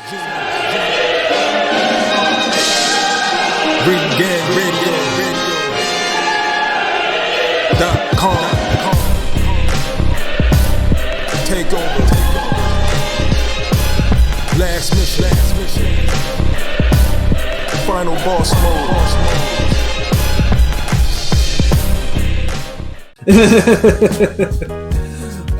RingGangRadio.com. Take over. Last mission. Final boss mode.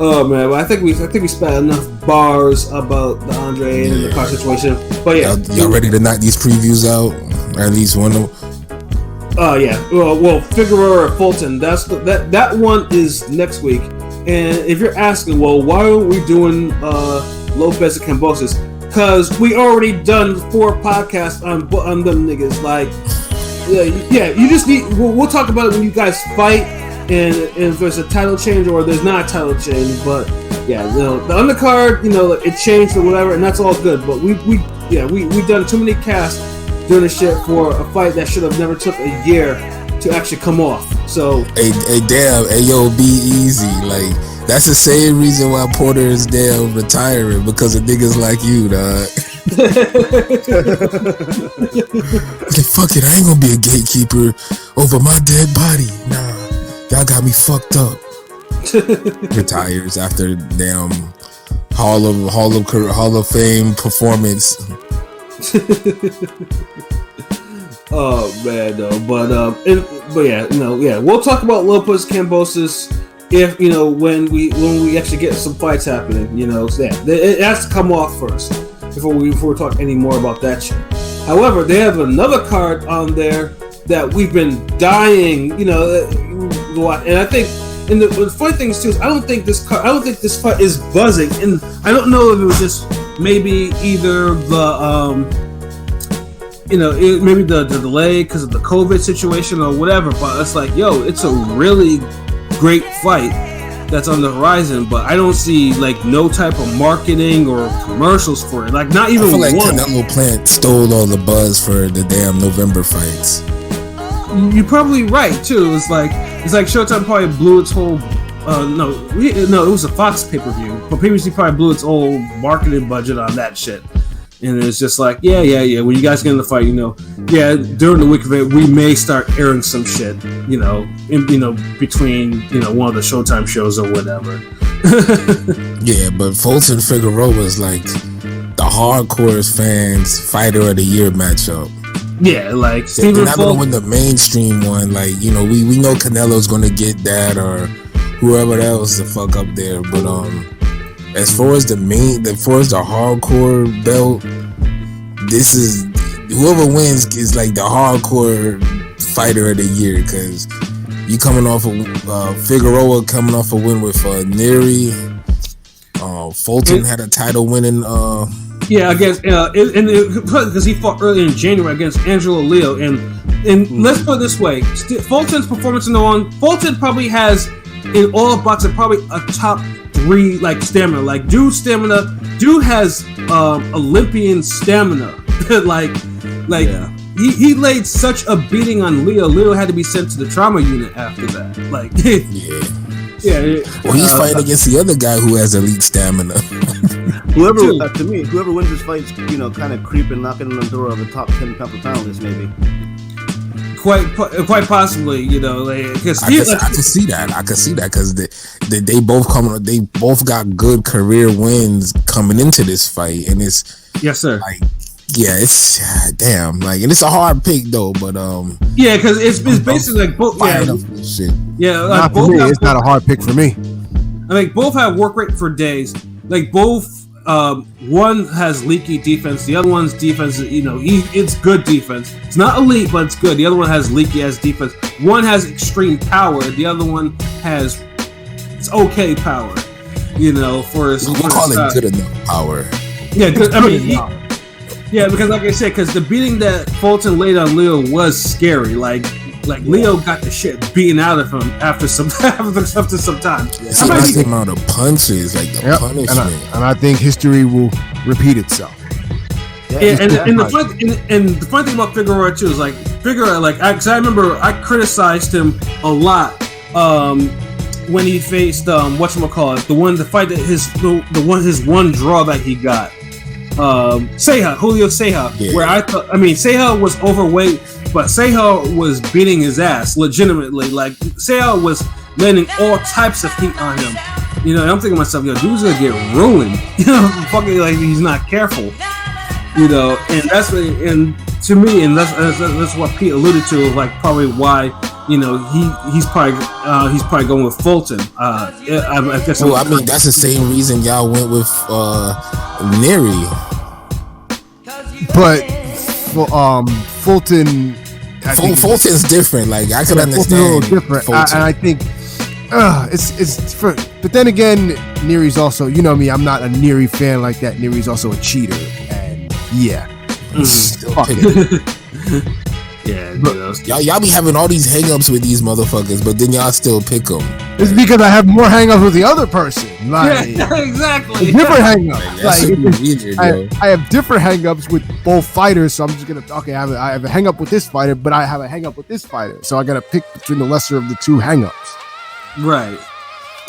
Oh man, well, I think we spent enough bars about the Andre and the car situation. But yeah, y'all ready to knock these previews out? Or at least one of them? Yeah. Well, Figueroa or Fulton. That one is next week. And if you're asking, well, why aren't we doing Lopez and Cambosis? Because we already done 4 podcasts on them niggas. Like, yeah. You just need. We'll talk about it when you guys fight. And if there's a title change or there's not a title change, but yeah, the undercard, it changed or whatever, and that's all good. But we done too many casts doing this shit for a fight that should have never took a year to actually come off. So hey, yo, be easy. Like that's the same reason why Porter is damn retiring, because of niggas like you, dog. Okay, fuck it, I ain't gonna be a gatekeeper over my dead body. Nah. Y'all got me fucked up. Retires after damn Hall of Fame performance. Oh man, no. But we'll talk about Lopez Cambosis if when we actually get some fights happening. It has to come off first before we talk any more about that shit. However, they have another card on there that we've been dying, and I think, and the funny thing is too, is I don't think this fight is buzzing, and I don't know if it was just maybe either the maybe the delay because of the COVID situation or whatever, but it's like, it's a really great fight that's on the horizon, but I don't see like no type of marketing or commercials for it, like not even. I feel like Canelo Plant stole all the buzz for the damn November fights. You're probably right too. It's like Showtime probably blew its whole. It was a Fox pay-per-view, but previously probably blew its whole marketing budget on that shit. And it's just like, yeah. When you guys get in the fight, during the week of it, we may start airing some shit, between one of the Showtime shows or whatever. Yeah, but Fulton Figueroa was like the hardcore fans' fighter of the year matchup. Yeah, like Stephen Fulton. They're not gonna win the mainstream one. Like, we know Canelo's gonna get that or whoever else the fuck up there. But as far as the hardcore belt, this is whoever wins is like the hardcore fighter of the year, because you coming off of Figueroa coming off a win with Neri. Fulton had a title winning. Yeah, against because he fought early in January against Angelo Leo, and let's put it this way: Fulton's performance in the one, Fulton probably has in all of boxing probably a top 3 like stamina. Like dude has Olympian stamina. Yeah. He laid such a beating on Leo. Leo had to be sent to the trauma unit after that. Like yeah. Yeah. Well, he's fighting against the other guy who has elite stamina. Whoever wins this fight's, kind of creeping, knocking on the door of the top 10 pound for pound list, maybe. Quite possibly, because I can see that. I can see that because they both got good career wins coming into this fight, and it's yes, sir. Like, yeah, it's damn, like, and it's a hard pick though, but yeah, because it's basically like both. Shit. Yeah, like not for me. It's not a hard pick for me. I mean, both have work rate for days. Like both. One has leaky defense. The other one's defense, it's good defense. It's not elite, but it's good. The other one has leaky ass defense. One has extreme power. The other one has it's okay power. For his. We'll call it good enough power. Yeah, good. I mean, because like I said, because the beating that Fulton laid on Leo was scary. Like Leo got the shit beaten out of him after some time. It's a nice amount of punches, like the punishment. And I think history will repeat itself. The funny thing about Figueroa too is Figueroa, because I remember I criticized him a lot when he faced the fight that his one draw that he got. Julio Ceja, Yeah. where Ceja was overweight, but Ceja was beating his ass legitimately. Like Ceja was landing all types of heat on him. You know, and I'm thinking to myself, yo, dude's gonna get ruined. You know, fucking like he's not careful. You know, and that's to me, and that's what Pete alluded to, like probably why. You know, he's probably going with Fulton. I guess. Well, I mean, that's the same reason y'all went with Neri. But Fulton, Fulton's different. Like I could Fulton's understand. a little different, and I think it's for. But then again, Neri's also. You know me, I'm not a Neri fan like that. Neri's also a cheater, and yeah, fuck it. Yeah, y'all be having all these hang-ups with these motherfuckers, but then y'all still pick them. It's because I have more hang-ups with the other person. Like, yeah, exactly. Different hang-ups. Like, I have different hang-ups with both fighters, so I'm just gonna I have a hang-up with this fighter, but I have a hang-up with this fighter, so I gotta pick between the lesser of the two hang-ups. Right.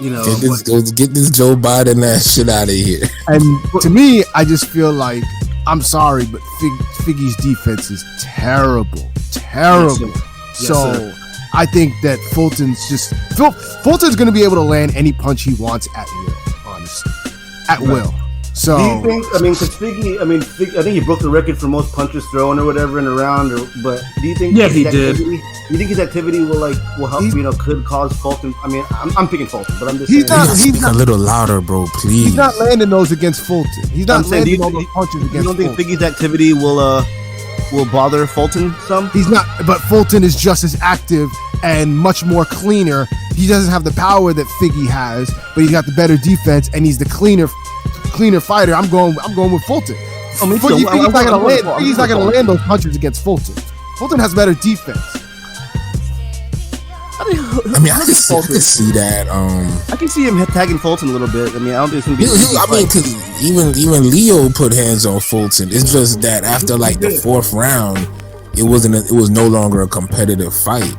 You know, get this Joe Biden ass shit out of here. And to me, I just feel like, I'm sorry, but Figgy's defense is terrible. Yes, so I think that Fulton's going to be able to land any punch he wants at will, honestly, at will. So do you think? I mean, because Figgy, I think he broke the record for most punches thrown or whatever in a round. But do you think? Yeah, he did. Do you think his activity will help? You know, could cause Fulton. I mean, I'm picking Fulton, but I'm just he's saying. Speak a little louder, bro, please. He's not landing those against Fulton. He's not landing all those punches against Fulton. You don't think Figgy's activity will bother Fulton some? He's not, but Fulton is just as active and much more cleaner. He doesn't have the power that Figgy has, but he's got the better defense and he's the cleaner fighter. I'm going with Fulton. Figgy's not gonna land those punches against Fulton. Fulton has better defense. I mean, I can see that. I can see him tagging Fulton a little bit. I mean, I don't think it's gonna be. Because even Leo put hands on Fulton. It's just that after like the fourth round, it was no longer a competitive fight.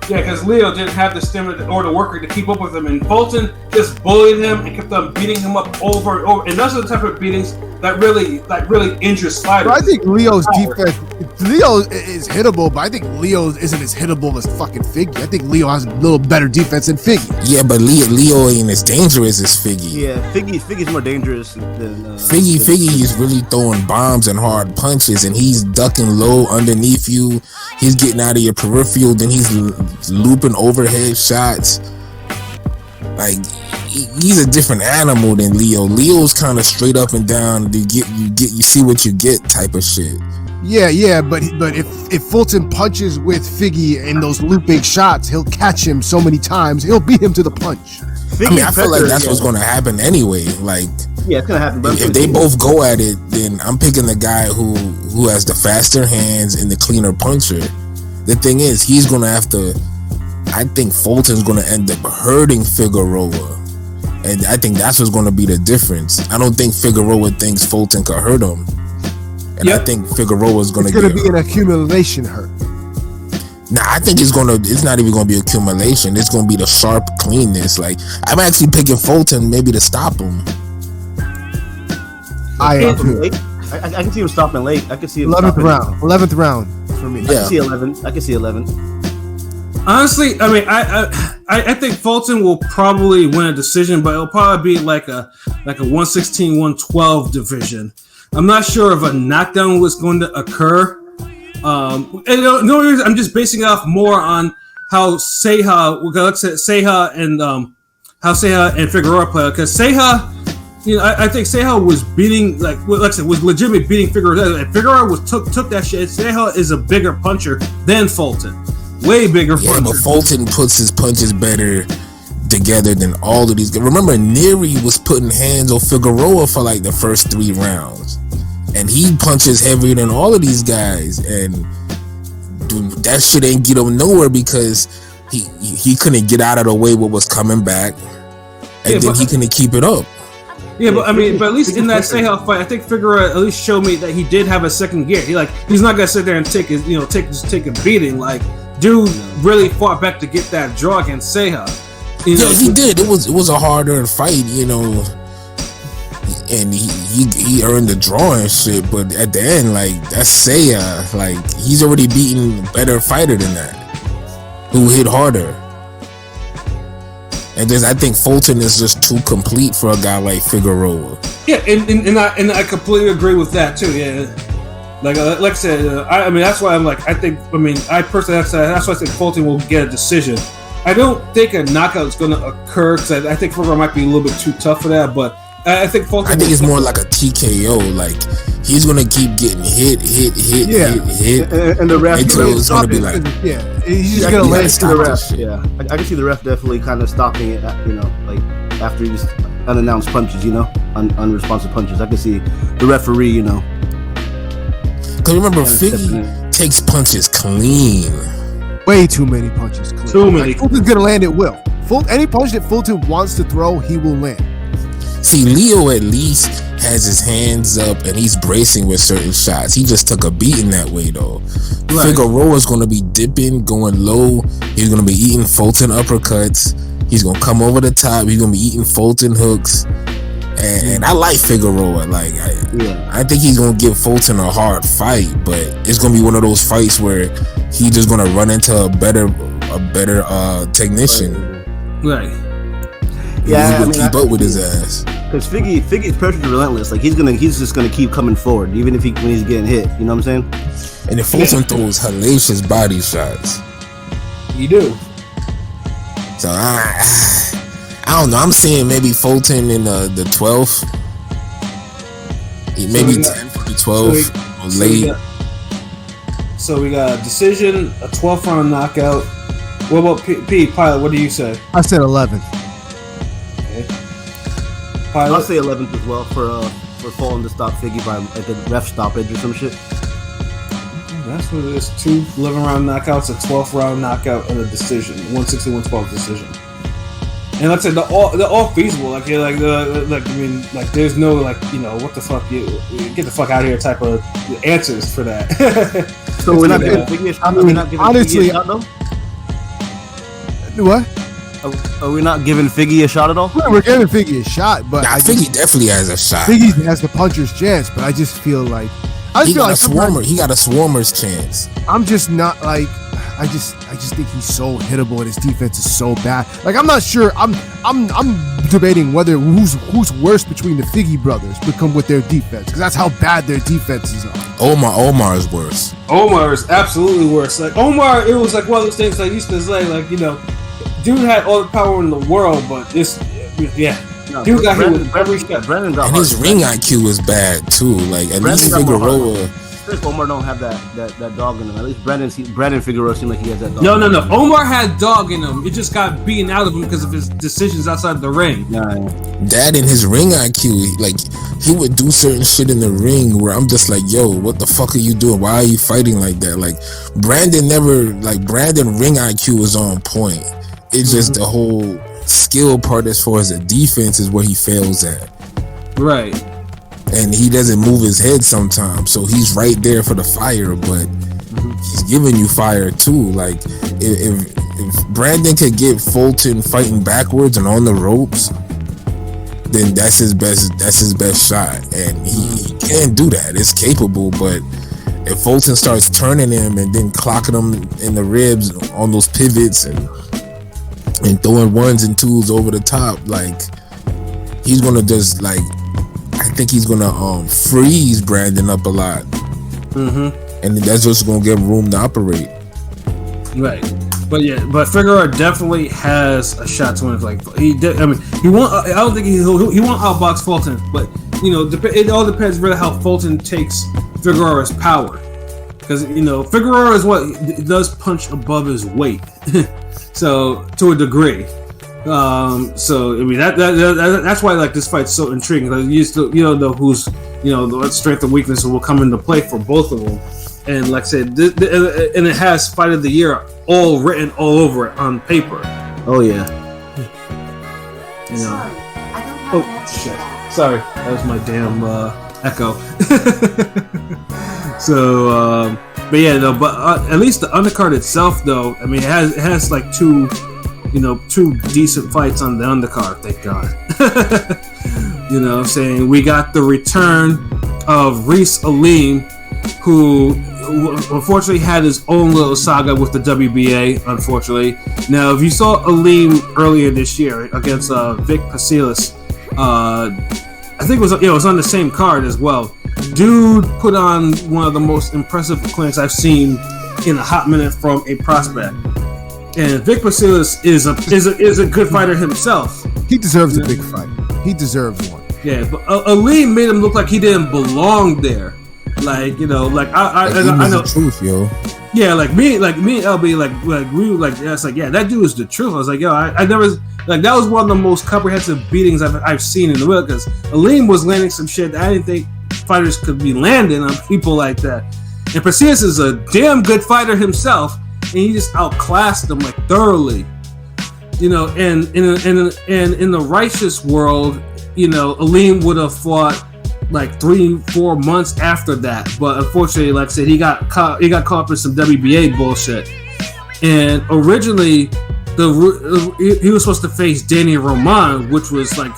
Yeah, because Leo didn't have the stamina or the worker to keep up with him, and Fulton just bullied him and kept on beating him up over and over. And those are the type of beatings that really injures fighters. I think Leo's defense. Leo is hittable, but I think Leo isn't as hittable as fucking Figgy. I think Leo has a little better defense than Figgy. Yeah, but Leo ain't as dangerous as Figgy. Yeah, Figgy's more dangerous than Figgy is really throwing bombs and hard punches, and he's ducking low underneath you. He's getting out of your peripheral, then he's looping overhead shots. Like, he's a different animal than Leo. Leo's kind of straight up and down. You see what you get type of shit. Yeah, but if Fulton punches with Figgy in those looping shots, he'll catch him so many times, he'll beat him to the punch. I feel like that's what's going to happen anyway. Like, yeah, it's gonna happen. If they both go at it, then I'm picking the guy who has the faster hands and the cleaner puncher. The thing is, he's going to have to. I think Fulton's going to end up hurting Figueroa, and I think that's what's going to be the difference. I don't think Figueroa thinks Fulton could hurt him. And I think Figueroa's going to be an accumulation hurt. Nah, I think it's not even going to be accumulation. It's going to be the sharp cleanness. Like, I'm actually picking Fulton maybe to stop him. I can see him stopping late. I can see him 11th round for me. Yeah. I can see 11. Honestly, I mean, I think Fulton will probably win a decision, but it'll probably be like a 116-112 division. I'm not sure if a knockdown was going to occur. And the only reason I'm just basing it off more on how Ceja and Figueroa play, because Ceja, you know, I think Ceja was beating, like I said, was legitimately beating Figueroa. And Figueroa took that shit. Ceja is a bigger puncher than Fulton, way bigger. Yeah, puncher. But Fulton puts his punches better together than all of these guys. Remember, Neri was putting hands on Figueroa for like the first 3 rounds, and he punches heavier than all of these guys, and dude, that shit ain't get him nowhere because he couldn't get out of the way what was coming back, and then he couldn't keep it up. Yeah, but I mean, but at least in that Ceja fight, I think Figueroa at least showed me that he did have a second gear. He's not gonna sit there and take a beating. Like, dude really fought back to get that draw against Ceja. Yeah, he did. It was a hard-earned fight, you know. and he earned the draw and shit. But at the end, like that's Seiya, like he's already beaten a better fighter than that, who hit harder. And I think Fulton is just too complete for a guy like Figueroa. Yeah, and I completely agree with that too. Yeah, like I said, I mean that's why I'm like I personally that's why I think Fulton will get a decision. I don't think a knockout is going to occur because I think Figueroa might be a little bit too tough for that. But I think Fulton. I think it's more like a TKO. Like he's going to keep getting hit, and the ref until it's going to be like he's just going to let it stop the ref. Yeah, I can see the ref definitely kind of stopping it. Like after he's unannounced punches, unresponsive punches. I can see the referee, Because remember, Figgy takes punches clean. Way too many punches. Clean. Too many. Fulton's gonna land at will. Any punch that Fulton wants to throw, he will land. See, Leo at least has his hands up and he's bracing with certain shots. He just took a beating that way though. Right. Figueroa's gonna be dipping, going low. He's gonna be eating Fulton uppercuts. He's gonna come over the top. He's gonna be eating Fulton hooks. And I like Figueroa. Like I think he's gonna give Fulton a hard fight, but it's gonna be one of those fights where he's just gonna run into a better technician. Right. Yeah, he's gonna keep up with his ass. Because Figgy's pressure is relentless. Like he's just gonna keep coming forward, even if when he's getting hit. You know what I'm saying? And if Fulton throws hellacious body shots, you do. So I don't know. I'm seeing maybe Fulton in the 12th, maybe 10 for the 12th, or late. So we got a decision, a 12th round knockout. What about P Pilot? What do you say? I said 11th. Okay. Pilot? I'll say 11th as well for Fulton to stop Figgy by like a ref stoppage or some shit. That's what it is. 2 11 round knockouts, a 12th round knockout, and a decision. 160, 112 decision. And like I said, they're all feasible. Like there's no what the fuck you get the fuck out of here type of answers for that. So we're not giving Figgy a shot. Honestly, what? Are we not giving Figgy a shot at all? We're giving Figgy a shot, but Figgy definitely has a shot. Figgy has the puncher's chance, but I just feel like he got a swarmer's chance. I'm just not like. I just think he's so hittable and his defense is so bad. Like I'm not sure. I'm debating whether who's worse between the Figgy brothers become with their defense, because that's how bad their defenses are. Omar is worse. Omar is absolutely worse. Like Omar, it was like one of those things I used to say, like dude had all the power in the world, but dude got hit with every shot. And his ring IQ is bad too. Like at least Figueroa. Omar don't have that dog in him. At least Brandon Figueroa seemed like he has that dog. No. Omar had dog in him. It just got beaten out of him because of his decisions outside the ring. That and his ring IQ, like he would do certain shit in the ring where I'm just like, yo, what the fuck are you doing? Why are you fighting like that? Like Brandon ring IQ is on point. It's just the whole skill part as far as the defense is where he fails at. Right. And he doesn't move his head sometimes, so he's right there for the fire, but he's giving you fire too. Like if Brandon could get Fulton fighting backwards and on the ropes, then that's his best shot, and he can do that. It's capable, but if Fulton starts turning him and then clocking him in the ribs on those pivots and throwing ones and twos over the top, like he's gonna just like. I think he's gonna freeze Brandon up a lot, and that's just gonna give him room to operate. Right, but Figueroa definitely has a shot to win. Like he did. I mean, he won't. I don't think he won't outbox Fulton, but it all depends really how Fulton takes Figueroa's power, because Figueroa is what does punch above his weight, so to a degree. So I mean that's why like this fight's so intriguing. Like you don't know who's the strength and weakness will come into play for both of them. And like I said, and it has fight of the year all written all over it on paper. Oh yeah. Sorry, I don't have shit. Sorry, that was my damn echo. So, but yeah, no, but at least the undercard itself, though. I mean, it has like two decent fights on the undercard, thank God. You know what I'm saying? We got the return of Reese Aleem, who unfortunately had his own little saga with the WBA, unfortunately. Now, if you saw Aleem earlier this year against Vic Pasilis, I think it was on the same card as well. Dude put on one of the most impressive clinics I've seen in a hot minute from a prospect. And Vic Pasilis is a good fighter himself. He deserves a big fight. He deserves one. Yeah, but Aleem made him look like he didn't belong there. Like, you know, like I know the truth, yo. Yeah, like me and LB, like we were like, yeah, it's like, yeah, that dude is the truth. I was like, yo, I never, like, that was one of the most comprehensive beatings I've seen in the world, because Aleem was landing some shit that I didn't think fighters could be landing on people like that. And Perseus is a damn good fighter himself, and he just outclassed them like thoroughly. You know, and in the righteous world, you know, Aleem would have fought like 3-4 months after that, but unfortunately, like I said, he got caught up in some WBA bullshit. And originally, he was supposed to face Danny Roman, which was like,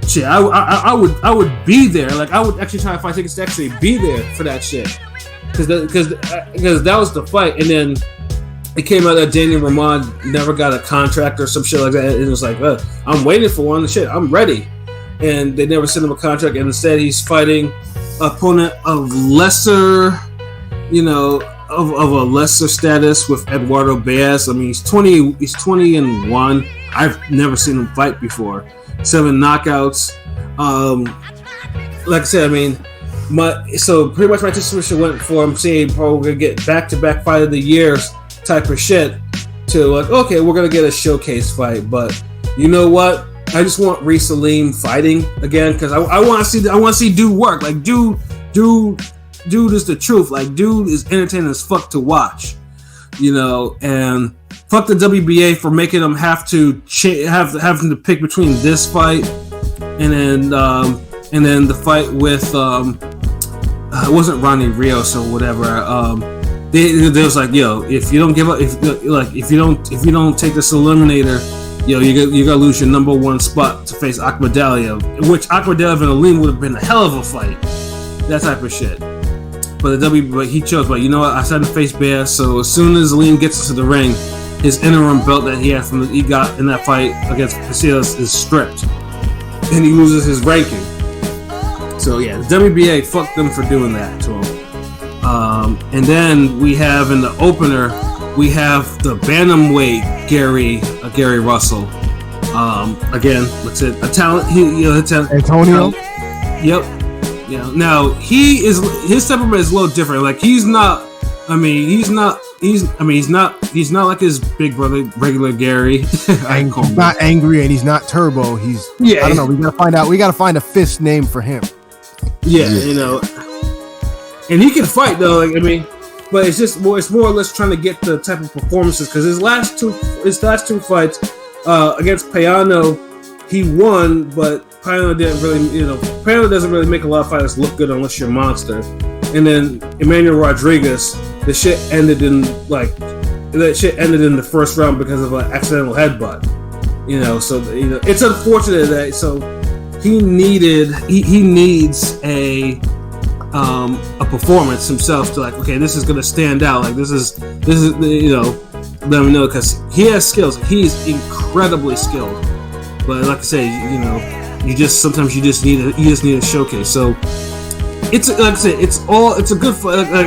shit. I would be there. Like, I would actually try to find tickets to actually be there for that shit, because that was the fight. And then it came out that Danny Roman never got a contract or some shit like that. And it was like, I'm waiting for one. Shit, I'm ready. And they never sent him a contract, and instead he's fighting an opponent of lesser, you know, of a lesser status with Eduardo Baez. I mean, he's 20-1. I've never seen him fight before. 7 knockouts. Like I said, I mean, so pretty much my anticipation went for him saying probably gonna get back-to-back fight of the years type of shit to like, okay, we're gonna get a showcase fight, but you know what? I just want Reese Aleem fighting again, because I want to see dude work. Like, dude is the truth. Like, dude is entertaining as fuck to watch, you know. And fuck the WBA for making them have to having to pick between this fight and then the fight with it wasn't Ronnie Rios or whatever. They was like, yo, if you don't give up, if you don't take this eliminator, yo, you're gonna lose your number one spot to face Akhmadaliev, which Akhmadaliev and Aleem would have been a hell of a fight. That type of shit. But but he chose. But you know what? I decided to face Bear. So as soon as Aleem gets into the ring, his interim belt that he got in that fight against Casillas is stripped, and he loses his ranking. So yeah, the WBA fucked them for doing that to him. And then we have in the opener, we have the bantamweight Gary Russell. Again, what's it? A talent. Antonio. Yep. Yeah. Now his temperament is a little different. Like, he's not like his big brother, regular Gary. He's not angry and he's not turbo. I don't know. We gotta find a fist name for him. Yeah, you know. And he can fight though. Like, I mean. But it's more or less trying to get the type of performances, because his last two fights against Payano, he won, but Payano didn't really, you know, Payano doesn't really make a lot of fighters look good unless you're a monster. And then Emmanuel Rodriguez, the shit ended in the first round because of an accidental headbutt. You know, so you know it's unfortunate that he needs a performance himself to like, okay, this is gonna stand out. Like this is you know, let me know, because he has skills. He's incredibly skilled, but like I say, you know, you just need a showcase. So it's like I say, it's a good,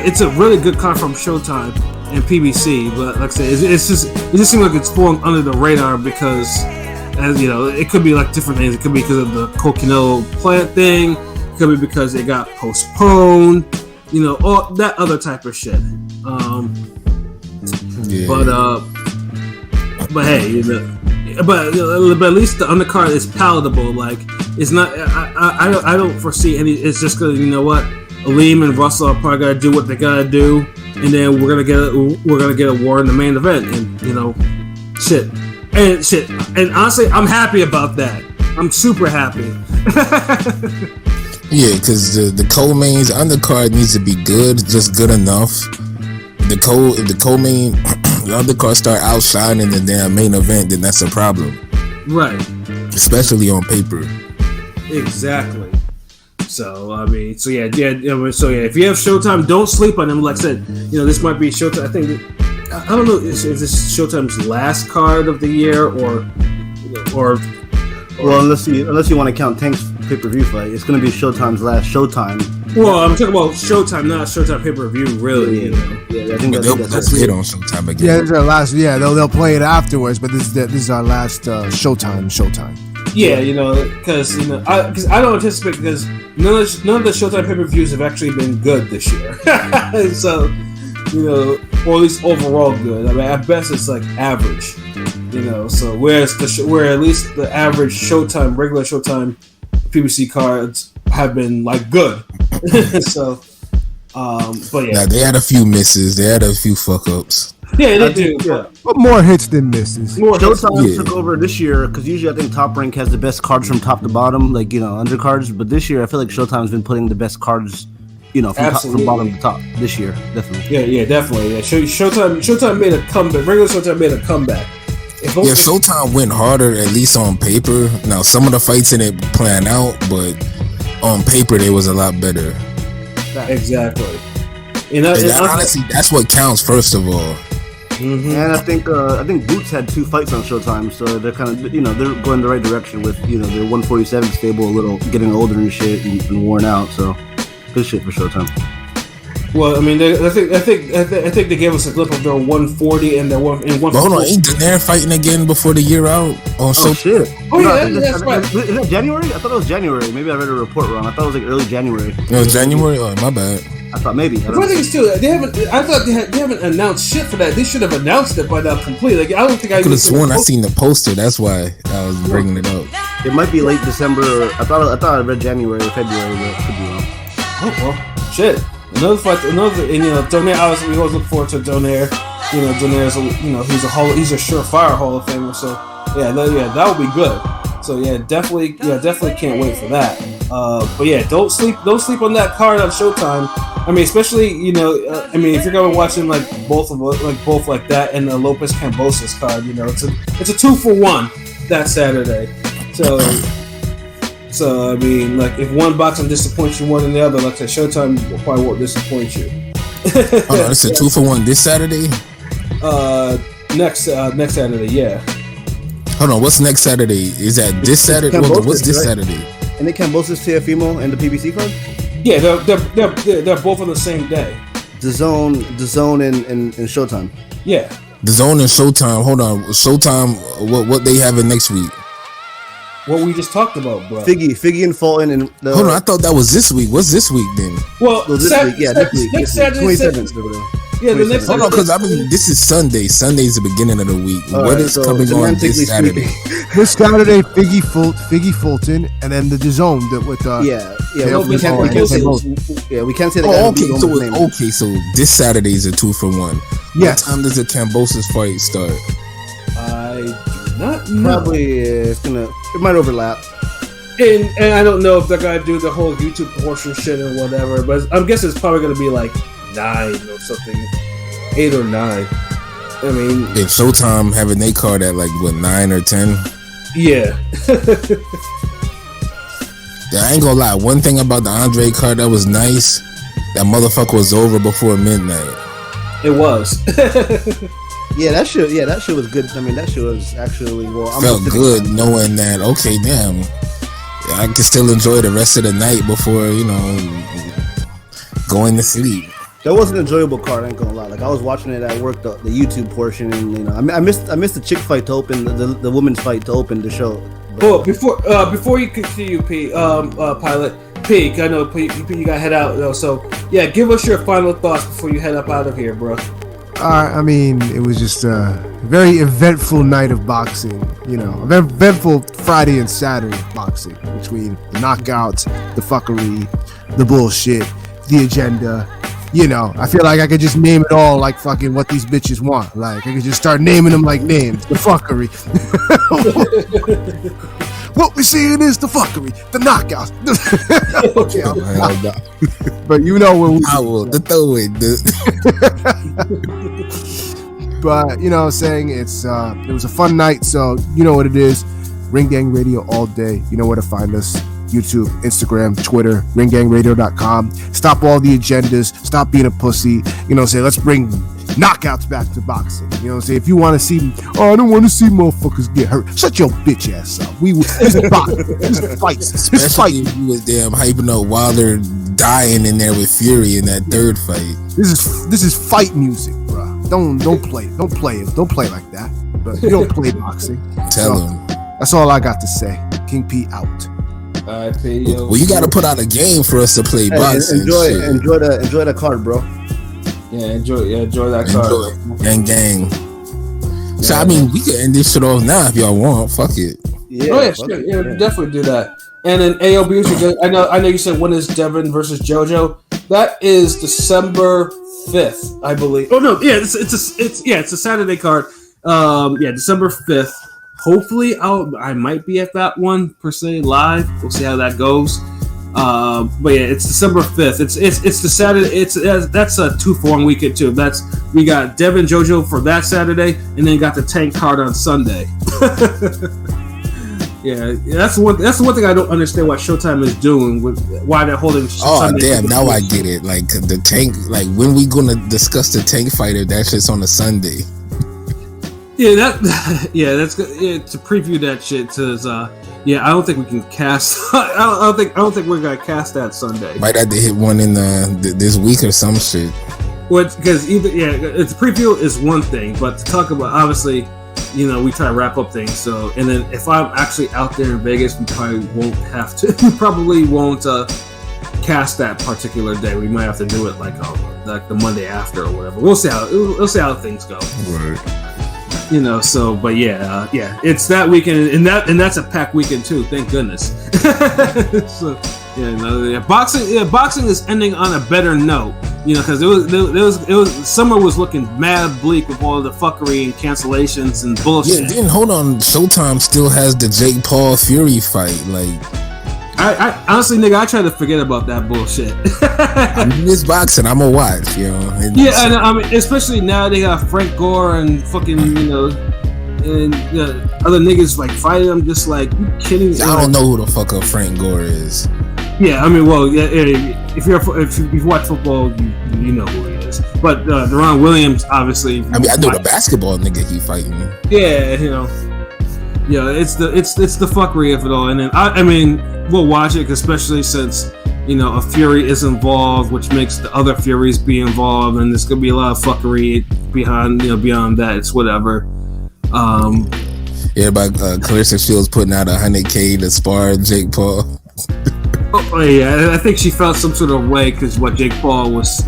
it's a really good card from Showtime and PBC. But like I say, it just seems like it's falling under the radar because, as you know, it could be like different things. It could be because of the Coquinello plant thing. Could be because it got postponed, you know, all that other type of shit. But hey, you know, but at least the undercard is palatable. Like, it's not. I don't foresee any. It's just gonna, you know what, Aleem and Russell are probably gonna do what they gotta do, and then we're gonna get a war in the main event, and you know, shit. And honestly, I'm happy about that. I'm super happy. Yeah, because the co-main's undercard needs to be good, just good enough. If the co-main, the undercard start outshining the damn main event, then that's a problem. Right. Especially on paper. Exactly. So I mean, so yeah. If you have Showtime, don't sleep on them. Like I said, this might be Showtime. I think I don't know if this is Showtime's last card of the year or. Well, unless you want to count Tank's pay-per-view fight, it's going to be Showtime's last Showtime. Well, I'm talking about Showtime, not Showtime pay-per-view. Really, Yeah, I think they'll play it on Showtime again. Yeah, this is our last. Yeah, they'll play it afterwards, but this is our last Showtime. Yeah, because I don't anticipate because none of the Showtime pay-per-views have actually been good this year. So, or at least overall good. I mean, at best it's like average. So where at least the average Showtime, regular Showtime PBC cards have been like good. So, but yeah, they had a few misses. They had a few fuck ups. Yeah, they do. Yeah. But more hits than misses. Showtime took over this year because usually I think Top Rank has the best cards from top to bottom, like undercards. But this year I feel like Showtime's been putting the best cards, from bottom to top this year, definitely. Yeah, definitely. Yeah, Showtime made a comeback. Regular Showtime made a comeback. Showtime went harder, at least on paper. Now, some of the fights in it plan out, but on paper, they was a lot better. Exactly. And honestly, that's what counts, first of all. Mm-hmm. And I think Boots had 2 fights on Showtime, so they're kind of, they're going the right direction with, their 147 stable, a little getting older and shit and worn out, so good shit for Showtime. Well, I mean, I think they gave us a clip of their 140 and their 140. But hold on, ain't Daenerys fighting again before the year out? Oh shit! Oh yeah, that's right. Is that January? I thought it was January. Maybe I read a report wrong. I thought it was like early January. It was January. Oh, my bad. I thought maybe. I think it's still. They haven't. I thought they haven't announced shit for that. They should have announced it by now completely. Like I don't think I could have sworn I seen the poster. That's why I was bringing it up. It might be late December. I thought I read January or February, but it could be wrong. Oh well, shit. Another fight, and Donaire. Obviously, we always look forward to Donaire. Donaire's he's a surefire Hall of Famer. So that would be good. So definitely can't wait for that. But yeah, don't sleep on that card on Showtime. I mean, especially if you're going watching like both like that and the Lopez Cambosis card, it's a 2-for-1 that Saturday. So I mean, like if one boxing disappoints you more than the other, like I said, Showtime probably won't disappoint you. Hold on, it's a 2-for-1 this Saturday. Next Saturday, yeah. Hold on, what's next Saturday? Is that this Saturday? What's this Saturday? And the Cambosis, Teofimo, and the PBC card? Yeah, they're both on the same day. The Zone, and Showtime. Yeah. The Zone and Showtime. Hold on, Showtime. What they having next week? What we just talked about, bro. Figgy and Fulton and hold on, I thought that was this week. What's this week then? Well, this week, yeah, this week. Next Saturday, 27th. Yeah, the next. Hold on, because I mean, this is Sunday. Sunday's the beginning of the week. What is coming on this Saturday? This Saturday, Figgy Fulton, and then the DAZN with we can't say that. Okay, so this Saturday is a 2-for-1. Yes. What time does the Cambosis fight start? I do not know. Probably it might overlap. And I don't know if they're gonna do the whole YouTube portion shit or whatever, but I'm guessing it's probably gonna be like 9 or something, 8 or 9. I mean, if Showtime having their card at like 9 or 10. Yeah. I ain't gonna lie. One thing about the Andre card that was nice, that motherfucker was over before midnight. It was. That shit was good. I mean, that shit was actually felt good knowing that. Okay, damn, I can still enjoy the rest of the night before going to sleep. That was an enjoyable card. I ain't gonna lie. Like I was watching it at work, the YouTube portion, and I missed the chick fight to open the women's fight to open the show. But, before you continue, Pilot Peak, I know you gotta head out. So yeah, give us your final thoughts before you head up out of here, bro. I mean, it was just a very eventful night of boxing. Eventful Friday and Saturday boxing between the knockouts, the fuckery, the bullshit, the agenda. I feel like I could just name it all like fucking what these bitches want. Like I could just start naming them like names. The fuckery. What we're seeing is the fuckery, the knockouts. Okay, but where we. I will throw it. But what I'm saying, it was a fun night. So you know what it is. Ring Gang Radio all day. You know where to find us. YouTube, Instagram, Twitter, ringgangradio.com. Stop all the agendas. Stop being a pussy. You know, say let's bring knockouts back to boxing. You know what I'm saying? If you want to see, I don't want to see motherfuckers get hurt. Shut your bitch ass up. This is boxing. This is fights. This is Especially fight. if you was damn hyping up Wilder dying in there with Fury in that third fight. This is fight music, bro. Don't play like that. But you don't play boxing. Tell him. That's all I got to say. King P out. All right, P, yo. Well, you got to put out a game for us to play boxing. Enjoy the card, bro. Yeah, enjoy that card. Gang. So I mean, we could end this shit off now if y'all want. Fuck it. Yeah, sure. Yeah, definitely do that. And then AOB, I know you said when is Devin versus JoJo? That is December 5th, I believe. Oh no, yeah, it's a Saturday card. December 5th. Hopefully, I might be at that one per se live. We'll see how that goes. But yeah, it's December 5th. It's the Saturday. That's a 2-for-1 weekend too. We got Devin JoJo for that Saturday, and then got the Tank card on Sunday. Yeah, that's the one thing I don't understand what Showtime is doing with why they're holding. Sunday damn! Now I get it. Like the Tank. Like when we gonna discuss the Tank fighter? That shit's on a Sunday. Yeah, that's good. Yeah, to preview that shit says, I don't think we can cast. I don't think we're gonna cast that Sunday. Might have to hit one in this week or some shit. Because it's preview is one thing, but to talk about obviously, we try to wrap up things. So, and then if I'm actually out there in Vegas, we probably won't have to. We probably won't cast that particular day. We might have to do it like the Monday after or whatever. We'll see how things go. Word. But it's that weekend, and that's a packed weekend too. Thank goodness. So boxing is ending on a better note, because it was summer was looking mad bleak with all the fuckery and cancellations and bullshit. Yeah, then hold on, Showtime still has the Jake Paul Fury fight. Like, I honestly, nigga, I try to forget about that bullshit. I mean, it's boxing. I'm gonna watch, And I mean, especially now they got Frank Gore and fucking, and other niggas like fighting. I'm just like, you kidding me? I don't know who the fuck up Frank Gore is. Yeah, I mean, well, if you watch football, you know who he is. But Deron Williams, obviously. I mean, I know the basketball nigga he fighting. Yeah, it's the fuckery of it all, and then I mean, we'll watch it, especially since a Fury is involved, which makes the other Furies be involved, and there's gonna be a lot of fuckery beyond that. It's whatever. Clarissa Shields putting out $100K to spar Jake Paul. Oh yeah, I think she felt some sort of way because what Jake Paul was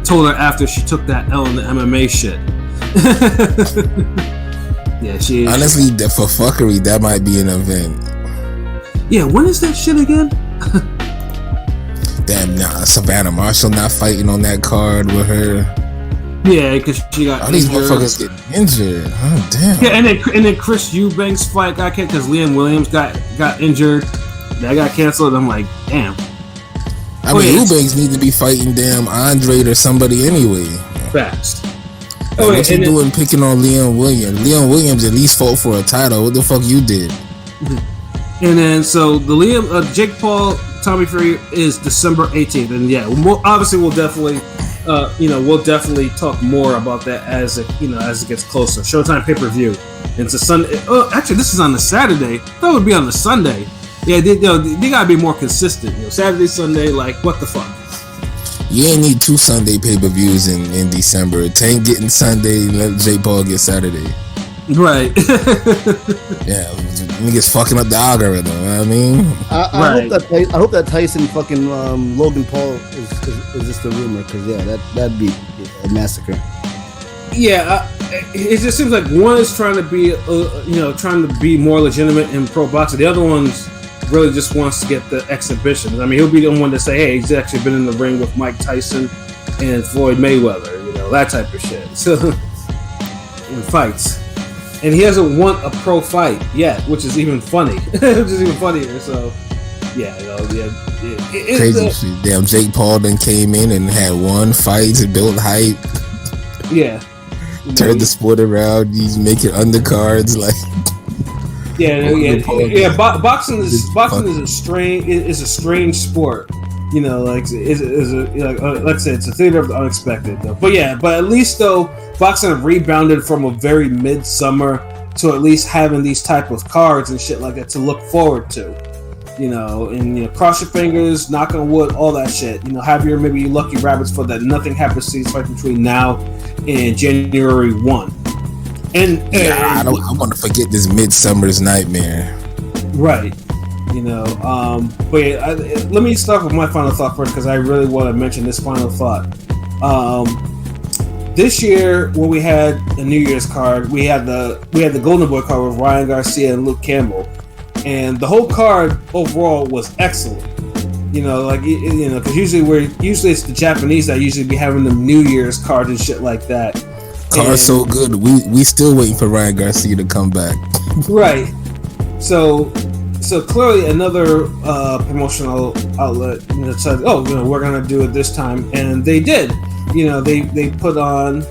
told her after she took that L in the MMA shit. Yeah, she honestly, for fuckery, that might be an event. Yeah, when is that shit again? Damn, Savannah Marshall not fighting on that card with her. Yeah, because she got all these motherfuckers get injured. Oh damn. Yeah, and then Chris Eubanks fight got canceled because Liam Williams got injured. That got canceled. I'm like, damn. I mean, Eubanks need to be fighting damn Andre or somebody anyway. Facts. What you doing picking on Liam Williams? Liam Williams at least fought for a title. What the fuck you did? And then so the Jake Paul Tommy Fury is December 18th, and we'll definitely talk more about that as it gets closer. Showtime pay-per-view. It's a Sunday. Oh, actually, this is on the Saturday. That would be on the Sunday. Yeah, they gotta be more consistent. Saturday, Sunday, like what the fuck. You ain't need 2 Sunday pay-per-views in December. Tank getting Sunday, let Jake Paul get Saturday. Right. Yeah, niggas fucking up the algorithm. You know what I mean, I hope that Tyson fucking Logan Paul is just a rumor, because that'd be a massacre. Yeah, it just seems like one is trying to be more legitimate in pro boxing. The other one's really just wants to get the exhibition. I mean, he'll be the one to say, hey, he's actually been in the ring with Mike Tyson and Floyd Mayweather, that type of shit. So, in fights. And he hasn't won a pro fight yet, which is even funny. Which is even funnier. So, crazy shit. Damn, Jake Paul then came in and had 1 fight, built hype. Yeah. Turned the sport around. He's making undercards. Like, Boxing is a strange sport. You know, like let's say it's a theater of the unexpected. Though. But at least though, boxing rebounded from a very midsummer to at least having these type of cards and shit like that to look forward to. You know, and cross your fingers, knock on wood, all that shit. You know, have your maybe lucky rabbits for that. Nothing happens to these fights between now and January 1. I want to forget this midsummer's nightmare. Right. You know, let me start with my final thought first because I really want to mention this final thought. This year, when we had a New Year's card, we had the Golden Boy card with Ryan Garcia and Luke Campbell, and the whole card overall was excellent. You know, like because usually it's the Japanese that usually be having the New Year's cards and shit like that. Card's so good, we still waiting for Ryan Garcia to come back. Right. So clearly another promotional outlet said, we're gonna do it this time, and they did. You know, they put on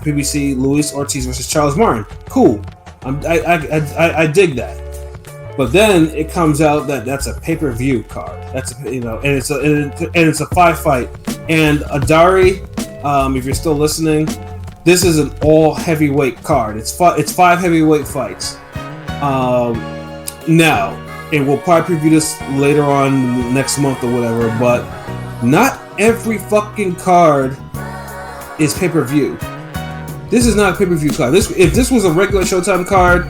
PBC Luis Ortiz versus Charles Martin. Cool, I dig that. But then it comes out that that's a pay-per-view card. That's and it's a 5-fight. And Adari, if you're still listening, this is an all heavyweight card. It's 5 heavyweight fights. Now, and we'll probably preview this later on next month or whatever, but not every fucking card is pay-per-view. This is not a pay-per-view card. If this was a regular Showtime card,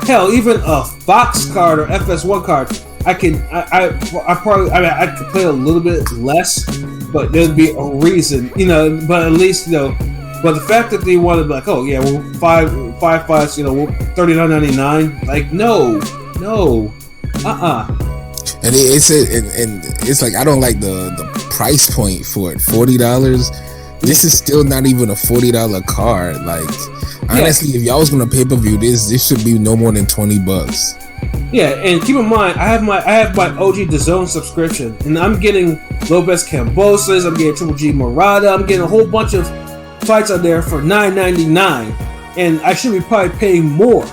hell, even a Fox card or FS1 card, I could play a little bit less, but there'd be a reason, but at least, but the fact that they wanted to be like, five fights, $39.99, like, no. And it's like I don't like the price point for it. $40. This is still not even a $40 card. Like, honestly, if y'all was gonna pay-per-view this should be no more than $20. Yeah, and keep in mind, I have my OG DAZN subscription, and I'm getting Lopez Cambosos, I'm getting Triple G Murata, I'm getting a whole bunch of fights out there for $9.99, and I should be probably paying more.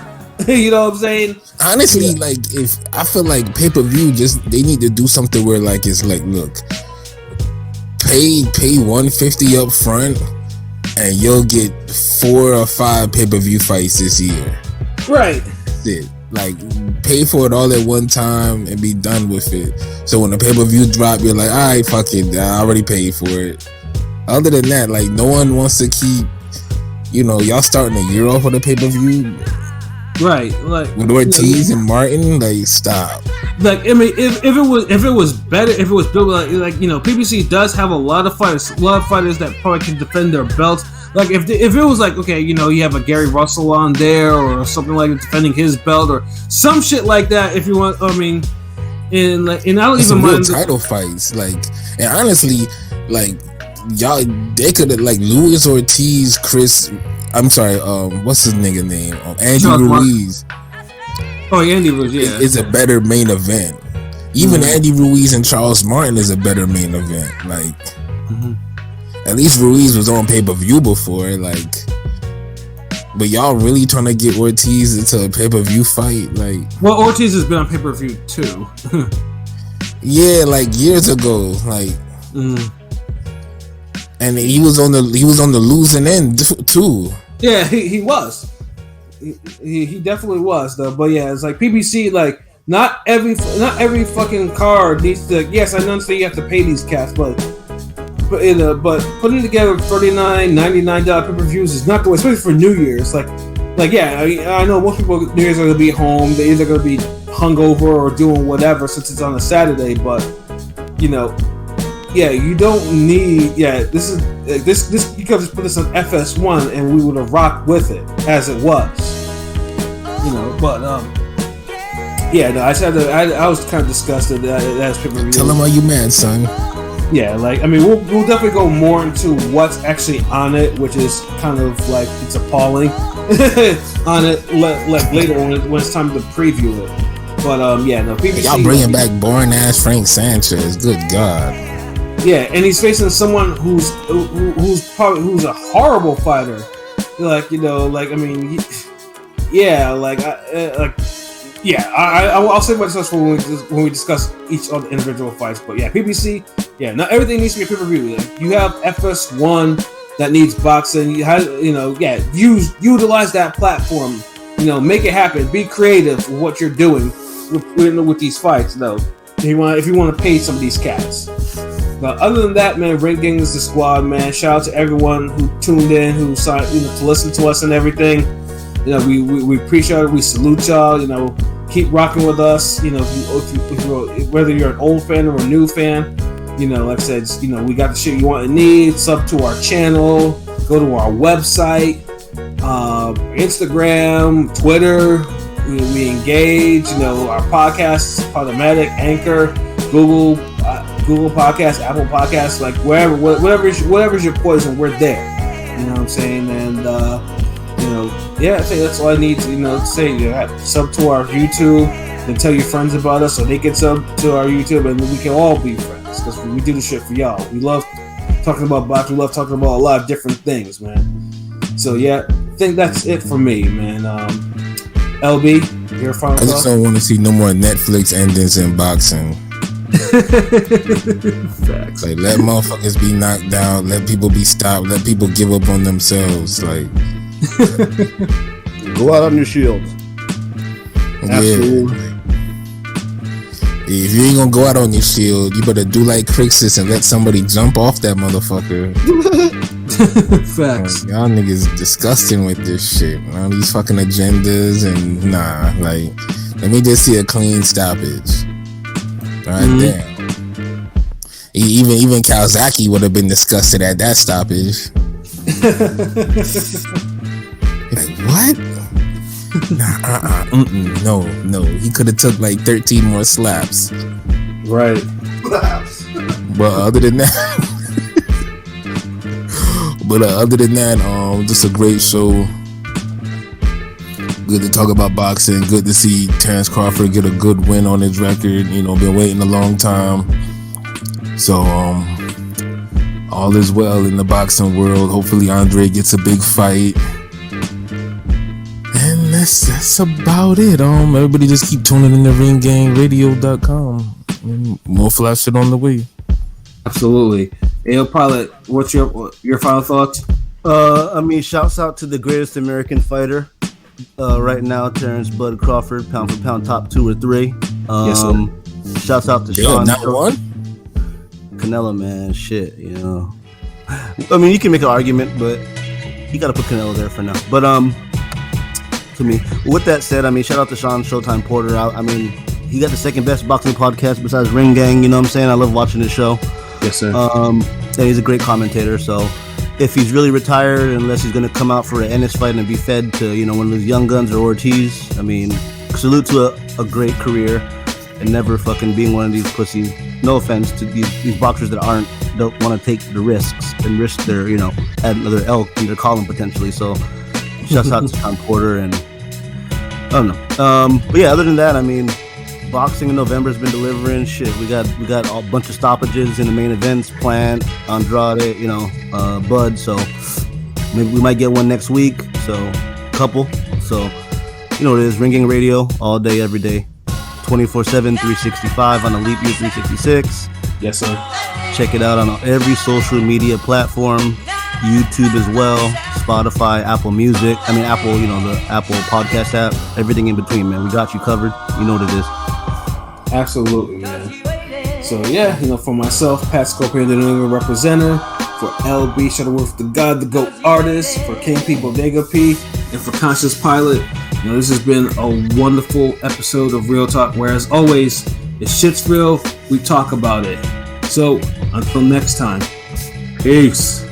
You know what I'm saying? Honestly, like, if I feel like pay-per-view, they need to do something where like it's like, look, pay $150 up front, and you'll get 4 or 5 pay-per-view fights this year. Right. That's it. Like, pay for it all at one time and be done with it. So when the pay-per-view drop, you're like, all right, fuck it, I already paid for it. Other than that, like, no one wants to keep, y'all starting a year off with a pay-per-view. Right, like with Ortiz and Martin, like, stop. Like, I mean, if it was better, if it was built like PBC does have a lot of fighters that probably can defend their belts. Like, if it was like, okay, you have a Gary Russell on there or something like defending his belt or some shit like that. If you want, I mean, and I don't even mind title fights. Like, and honestly, like, y'all, they could have, like, Luis Ortiz, what's his nigga name? Andy Ruiz. Oh, Andy Ruiz, yeah. Is a better main event. Even Andy Ruiz and Charles Martin is a better main event. Like, at least Ruiz was on pay-per-view before. Like, but y'all really trying to get Ortiz into a pay-per-view fight? Like, well, Ortiz has been on pay-per-view too. Yeah, like years ago. Like. And he was on the losing end too. Yeah, he was. He definitely was though. But yeah, it's like PBC. Like, not every fucking card needs to. Yes, I understand you have to pay these cats, but putting together $39.99 pay-per-views is not the way, especially for New Year's. Like yeah, I know most people New Year's are gonna be home. They're either gonna be hungover or doing whatever since it's on a Saturday. But yeah, you don't need. Yeah, this you could just put this on FS1 and we would have rocked with it as it was. But yeah, no, I was kind of disgusted that pay-per-view. Tell them why you mad, son. Yeah, like, I mean, we'll definitely go more into what's actually on it, which is kind of like, it's appalling on it, like later when it's time to preview it. But yeah, no, PBC. Y'all bringing back boring ass Frank Sanchez. Good God. Yeah, and he's facing someone who's a horrible fighter. Like, I mean, yeah, like Yeah, I'll save my discussion for when we discuss each of the individual fights. But yeah, PBC, yeah, not everything needs to be a pay-per-view. Like, you have FS1 that needs boxing. Utilize that platform. Make it happen. Be creative with what you're doing with these fights, though. If you want to pay some of these cats. But other than that, man, Ring Gang is the squad, man. Shout out to everyone who tuned in, who signed, to listen to us and everything. We appreciate it. We salute y'all. Keep rocking with us. Whether you're an old fan or a new fan, like I said, we got the shit you want and need. Sub to our channel. Go to our website, Instagram, Twitter. We engage. Our podcasts, Podomatic, Anchor, Google Podcasts, Apple Podcasts, like whatever's your poison, we're there. You know what I'm saying? And I think that's all I need to say. Sub to our YouTube and tell your friends about us so they can sub to our YouTube, and we can all be friends because we do this shit for y'all. We love talking about boxing. We love talking about a lot of different things, man. So yeah, I think that's it for me, man. LB, your final thoughts? I just don't want to see no more Netflix endings in boxing. Facts. Like, let motherfuckers be knocked out, let people be stopped, let people give up on themselves. Like, go out on your shield. Absolutely. Yeah. If you ain't gonna go out on your shield, you better do like Crixus and let somebody jump off that motherfucker. Facts. Like, y'all niggas disgusting with this shit. All these fucking agendas and let me just see a clean stoppage. Right there. Even Kawasaki would have been disgusted at that stoppage. Like, what? No. He could have took like 13 more slaps. Right. But other than that, just a great show. Good to talk about boxing. Good to see Terrence Crawford get a good win on his record. Been waiting a long time. So all is well in the boxing world. Hopefully Andre gets a big fight. And that's about it. Everybody just keep tuning in to ringgangradio.com. And more flash shit on the way. Absolutely. Hey, Pilot, what's your final thoughts? Shouts out to the greatest American fighter right now, Terrence Bud Crawford, pound for pound, top 2 or 3. Yes, sir. Shouts out to Sean. Not one. Canelo, man, shit. You can make an argument, but you got to put Canelo there for now. But to me, with that said, shout out to Sean Showtime Porter. He got the second best boxing podcast besides Ring Gang. You know what I'm saying? I love watching his show. Yes, sir. And he's a great commentator. So if he's really retired, unless he's going to come out for an Ennis fight and be fed to, one of those young guns or Ortiz, salute to a great career and never fucking being one of these pussies. No offense to these boxers that don't want to take the risks and risk their, add another elk in their column potentially. So shouts out to Tom Porter and I don't know. But yeah, other than that, boxing in November has been delivering shit. We got a bunch of stoppages in the main events planned. Andrade, Bud. So maybe we might get one next week. So couple. So you know what it is. Ring Gang Radio all day, every day, 24/7, 365 on the Leap Year 366. Yes, sir. Check it out on every social media platform, YouTube as well, Spotify, Apple Music. Apple, the Apple Podcast app. Everything in between, man. We got you covered. You know what it is. Absolutely, man. So yeah, for myself, Pat Scorpion, the New England representative, for LB Shuttleworth, the God, the GOAT artist, for King P, Bodega P, and for Conscious Pilot. This has been a wonderful episode of Real Talk, where as always, if shit's real, we talk about it. So until next time, peace.